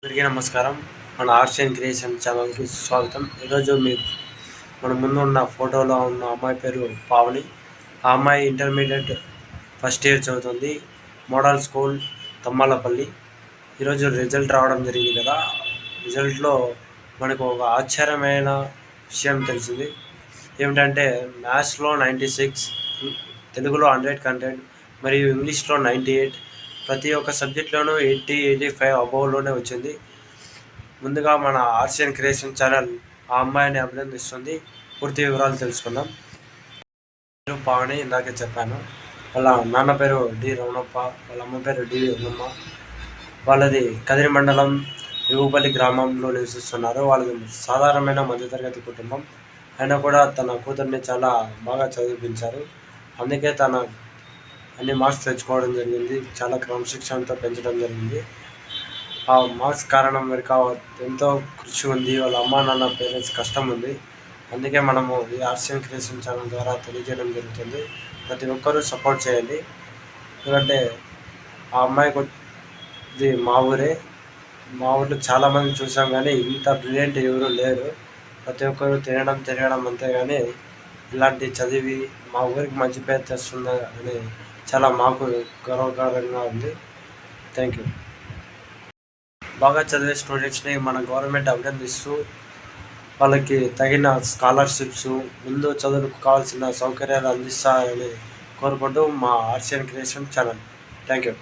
అందరికీ నమస్కారం. మన ఆర్ట్స్ అండ్ క్రియేషన్ ఛానల్‌కి స్వాగతం. ఈరోజు మన ముందు ఉన్న ఫోటోలో ఉన్న అమ్మాయి పేరు పావని. ఆ అమ్మాయి ఇంటర్మీడియట్ ఫస్ట్ ఇయర్ చదువుతుంది. Model school Tammalapalli. ఈరోజు రిజల్ట్ రావడం జరిగింది కదా! రిజల్ట్‌లో మనకు ఒక ఆశ్చర్యమైన విషయం తెలిసింది. ఏమిటంటే మ్యాథ్స్‌లో 96, తెలుగులో 100కి 100 మరియు ఇంగ్లీష్‌లో 98. ప్రతి ఒక్క సబ్జెక్ట్‌లోనూ 80, 85 అబోవ్‌లోనే వచ్చింది. ముందుగా మన ఆర్ట్స్ అండ్ క్రియేషన్ ఛానల్ ఆ అమ్మాయిని అభినందిస్తుంది. పూర్తి వివరాలు తెలుసుకుందాం. పేరు పావని, ఇందాకే చెప్పాను. వాళ్ళ నాన్న పేరు డి రమణప్ప, వాళ్ళ అమ్మ పేరు డి రమణమ్మ. వాళ్ళది కదిరి మండలం యువపల్లి గ్రామంలో నివసిస్తున్నారు. వాళ్ళది సాధారణమైన మధ్యతరగతి కుటుంబం. అయినా కూడా తన కూతుర్ని చాలా బాగా చదివించారు. అందుకే తన అన్ని మార్క్స్ తెచ్చుకోవడం జరిగింది. చాలా క్రమశిక్షణతో పెంచడం జరిగింది. ఆ మార్క్స్ కారణం వెనుక ఎంతో కృషి ఉంది. వాళ్ళ అమ్మా నాన్న పేరెంట్స్ కష్టం ఉంది. అందుకే మనము ఈ ఆర్ట్స్ అండ్ క్రియేషన్ ఛానల్ ద్వారా తెలియజేయడం జరుగుతుంది. ప్రతి ఒక్కరూ సపోర్ట్ చేయండి. ఎందుకంటే ఆ అమ్మాయికి ఇది మా ఊరే. మా ఊర్లో చాలామంది చూసాం కానీ ఇంత బ్రిలియంట్ ఎవరు లేరు. ప్రతి ఒక్కరు తిరగడం అంతే కానీ ఇలాంటి చదివి మా ఊరికి మంచి పేరు తెస్తుంది అని చాలా మాకు గర్వకారంగా ఉంది. Thank you. బాగా చదివే స్టూడెంట్స్ని మన గవర్నమెంట్ అభినందిస్తూ వాళ్ళకి తగిన స్కాలర్షిప్స్, ముందు చదువులకు కావాల్సిన సౌకర్యాలు అందిస్తారని కోరుకుంటూ మా arts and creation channel. Thank you.